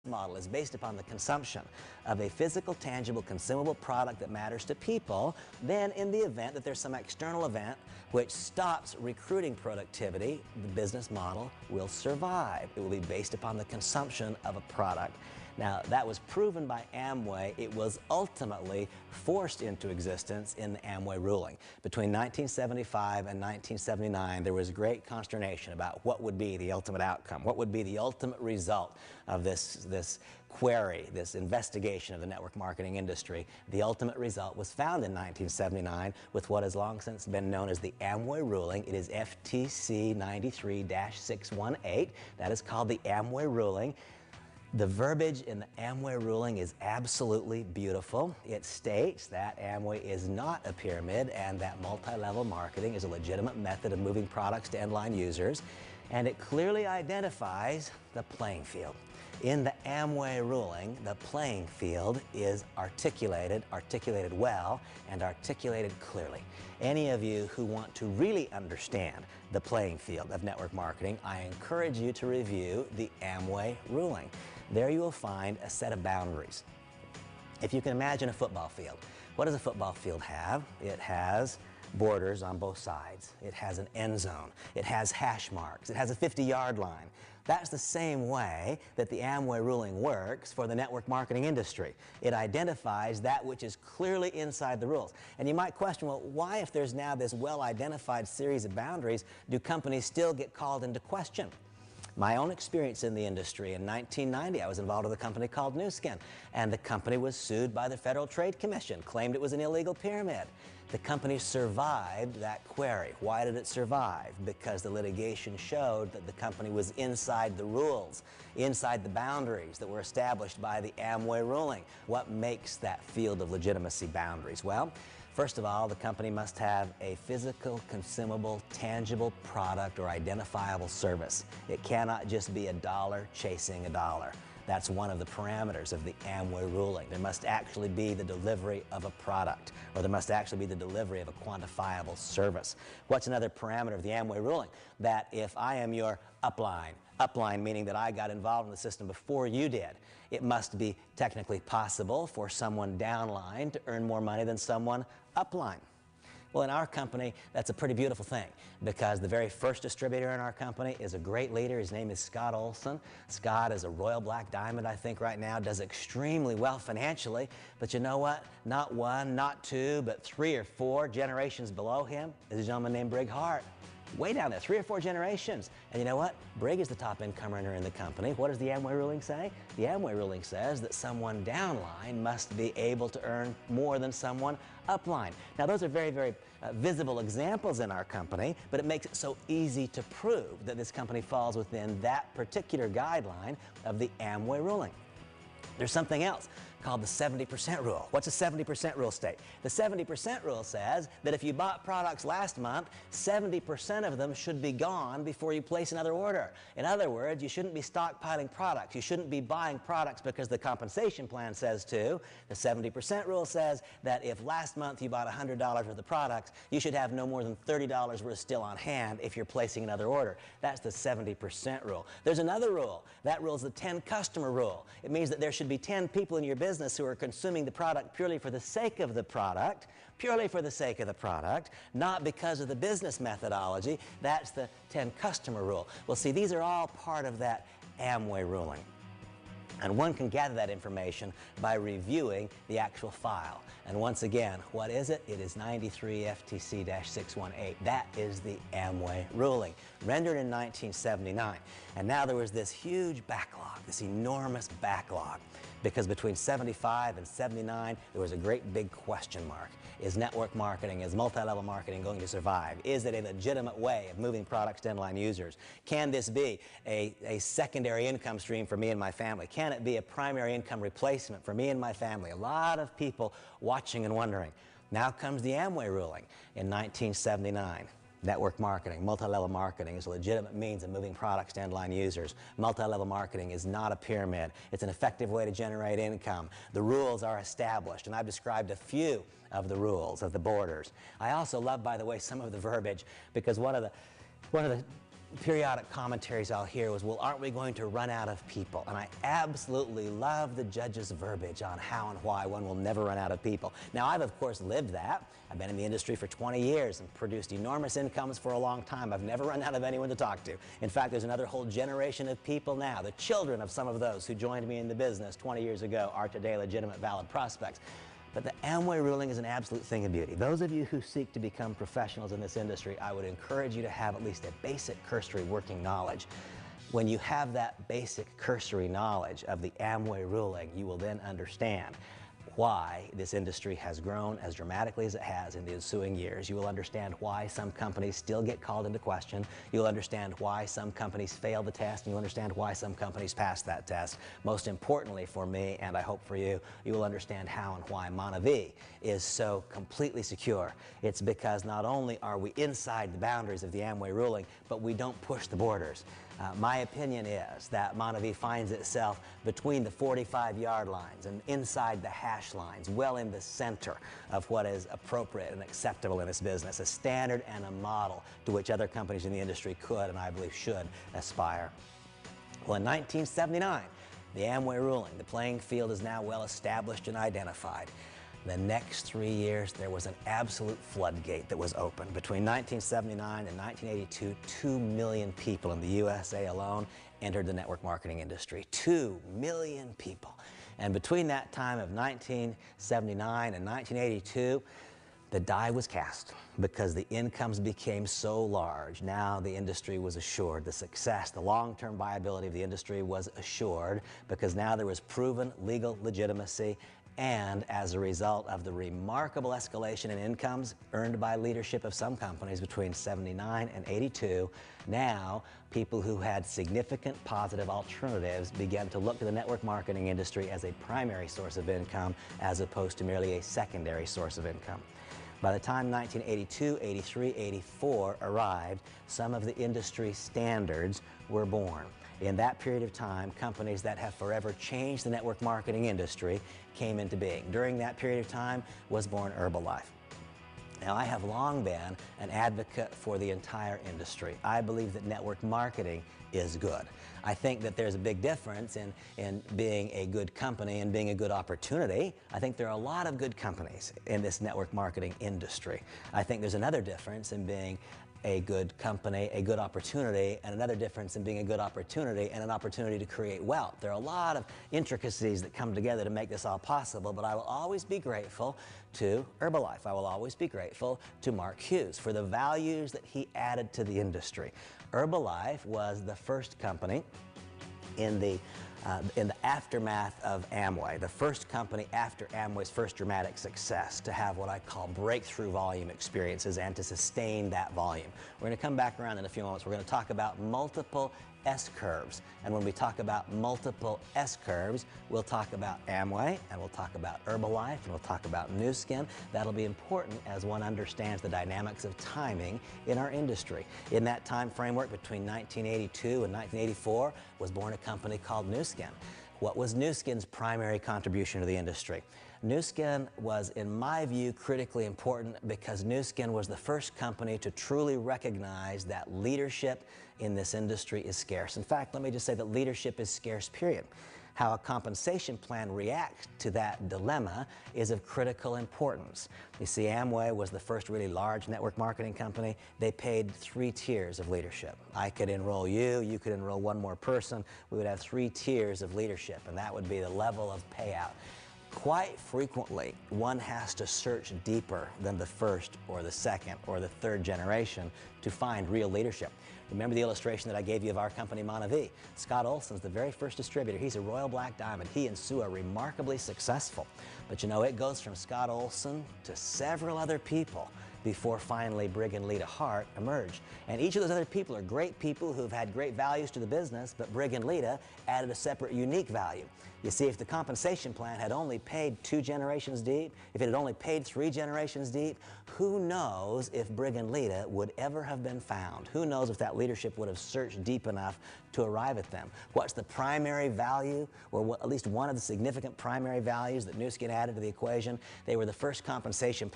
model is based upon the consumption of a physical, tangible, consumable product that matters to people, then in the event that there's some external event which stops recruiting productivity, the business model will survive. It will be based upon the consumption of a product. Now, that was proven by Amway. It was ultimately forced into existence in the Amway ruling. Between 1975 and 1979, there was great consternation about what would be the ultimate outcome, what would be the ultimate result of this query, this investigation of the network marketing industry. The ultimate result was found in 1979 with what has long since been known as the Amway ruling. It is FTC 93-618. That is called the Amway ruling. The verbiage in the Amway ruling is absolutely beautiful. It states that Amway is not a pyramid and that multi-level marketing is a legitimate method of moving products to end-line users, and it clearly identifies the playing field. In the Amway ruling, the playing field is articulated well, and articulated clearly. Any of you who want to really understand the playing field of network marketing, I encourage you to review the Amway ruling. There you will find a set of boundaries. If you can imagine a football field, what does a football field have? It has borders on both sides. It has an end zone. It has hash marks. It has a 50-yard line. That's the same way that the Amway ruling works for the network marketing industry. It identifies that which is clearly inside the rules. And you might question, well, why, if there's now this well-identified series of boundaries, do companies still get called into question? My own experience in the industry, in 1990, I was involved with a company called Nu Skin, and the company was sued by the Federal Trade Commission, claimed it was an illegal pyramid. The company survived that query. Why did it survive? Because the litigation showed that the company was inside the rules, inside the boundaries that were established by the Amway ruling. What makes that field of legitimacy boundaries? Well, first of all, the company must have a physical, consumable, tangible product or identifiable service. It cannot just be a dollar chasing a dollar. That's one of the parameters of the Amway ruling. There must actually be the delivery of a product, or there must actually be the delivery of a quantifiable service. What's another parameter of the Amway ruling? That if I am your upline meaning that I got involved in the system before you did, it must be technically possible for someone downline to earn more money than someone upline. Well, in our company, that's a pretty beautiful thing, because the very first distributor in our company is a great leader. His name is Scott Olson. Scott is a Royal Black Diamond, I think, right now, does extremely well financially. But you know what? Not one, not two, but 3 or 4 generations below him is a gentleman named Brig Hart. Way down there, 3 or 4 generations. And you know what? Brig is the top income earner in the company. What does the Amway ruling say? The Amway ruling says that someone downline must be able to earn more than someone upline. Now, those are very, very visible examples in our company, but it makes it so easy to prove that this company falls within that particular guideline of the Amway ruling. There's something else called the 70% rule. What's a 70% rule state? The 70% rule says that if you bought products last month, 70% of them should be gone before you place another order. In other words, you shouldn't be stockpiling products. You shouldn't be buying products because the compensation plan says to. The 70% rule says that if last month you bought $100 worth of products, you should have no more than $30 worth still on hand if you're placing another order. That's the 70% rule. There's another rule. That rule is the 10 customer rule. It means that there should be 10 people in your business who are consuming the product purely for the sake of the product, not because of the business methodology. That's the 10 customer rule. Well, see, these are all part of that Amway ruling. And one can gather that information by reviewing the actual file. And once again, what is it? It is 93 FTC-618. That is the Amway ruling, rendered in 1979. And now there was this huge backlog, this enormous backlog, because between 75 and 79, there was a great big question mark. Is network marketing, is multi-level marketing going to survive? Is it a legitimate way of moving products to end-line users? Can this be a secondary income stream for me and my family? Can it be a primary income replacement for me and my family? A lot of people watching and wondering. Now comes the Amway ruling in 1979. Network marketing, multi-level marketing is a legitimate means of moving products to end-line users. Multi-level marketing is not a pyramid. It's an effective way to generate income. The rules are established, and I've described a few of the rules, of the borders. I also love, by the way, some of the verbiage, because one of the periodic commentaries I'll hear was, well, aren't we going to run out of people? And I absolutely love the judge's verbiage on how and why one will never run out of people. Now, I've of course lived that. I've been in the industry for 20 years and produced enormous incomes for a long time. I've never run out of anyone to talk to. In fact, there's another whole generation of people now. The children of some of those who joined me in the business 20 years ago are today legitimate, valid prospects. But the Amway ruling is an absolute thing of beauty. Those of you who seek to become professionals in this industry, I would encourage you to have at least a basic cursory working knowledge. When you have that basic cursory knowledge of the Amway ruling, you will then understand why this industry has grown as dramatically as it has in the ensuing years. You will understand why some companies still get called into question. You'll understand why some companies fail the test, and you'll understand why some companies pass that test. Most importantly for me, and I hope for you, you will understand how and why Monavie is so completely secure. It's because not only are we inside the boundaries of the Amway ruling, but we don't push the borders. My opinion is that Monavie finds itself between the 45-yard lines and inside the hash lines, well in the center of what is appropriate and acceptable in this business, a standard and a model to which other companies in the industry could, and I believe should, aspire. Well, in 1979, the Amway ruling, the playing field is now well established and identified. The next 3 years, there was an absolute floodgate that was opened. Between 1979 and 1982, 2 million people in the USA alone entered the network marketing industry. 2 million people. And between that time of 1979 and 1982, the die was cast because the incomes became so large. Now the industry was assured. The success, the long-term viability of the industry was assured because now there was proven legal legitimacy, and as a result of the remarkable escalation in incomes earned by leadership of some companies between 79 and 82, now people who had significant positive alternatives began to look to the network marketing industry as a primary source of income as opposed to merely a secondary source of income. By the time 1982, 83, 84 arrived, some of the industry standards were born. In that period of time, companies that have forever changed the network marketing industry came into being. During that period of time was born Herbalife. Now, I have long been an advocate for the entire industry. I believe that network marketing is good. I think that there's a big difference in being a good company and being a good opportunity. I think there are a lot of good companies in this network marketing industry. I think there's another difference in being a good company, a good opportunity, and another difference in being a good opportunity and an opportunity to create wealth. There are a lot of intricacies that come together to make this all possible, but I will always be grateful to Herbalife. I will always be grateful to Mark Hughes for the values that he added to the industry. Herbalife was the first company in the aftermath of Amway, the first company after Amway's first dramatic success to have what I call breakthrough volume experiences and to sustain that volume. We're going to come back around in a few moments. We're going to talk about multiple S-curves. And when we talk about multiple S-curves, we'll talk about Amway, and we'll talk about Herbalife, and we'll talk about Nu Skin. That'll be important as one understands the dynamics of timing in our industry. In that time framework between 1982 and 1984 was born a company called Nu Skin. What was Nu Skin's primary contribution to the industry? Nu Skin was, in my view, critically important because Nu Skin was the first company to truly recognize that leadership in this industry is scarce. In fact, let me just say that leadership is scarce, period. How a compensation plan reacts to that dilemma is of critical importance. You see, Amway was the first really large network marketing company. They paid 3 tiers of leadership. I could enroll you, you could enroll one more person. We would have 3 tiers of leadership, and that would be the level of payout. Quite frequently, one has to search deeper than the first or the second or the third generation to find real leadership. Remember the illustration that I gave you of our company, Monavie? Scott Olson's the very first distributor. He's a Royal Black Diamond. He and Sue are remarkably successful. But you know, it goes from Scott Olson to several other people before finally Brig and Lita Hart emerged. And each of those other people are great people who've had great values to the business, but Brig and Lita added a separate, unique value. You see, if the compensation plan had only paid 2 generations deep, if it had only paid 3 generations deep, who knows if Brig and Lita would ever have been found? Who knows if that leadership would have searched deep enough to arrive at them? What's the primary value, or at least one of the significant primary values that Nu Skin added to the equation? They were the first compensation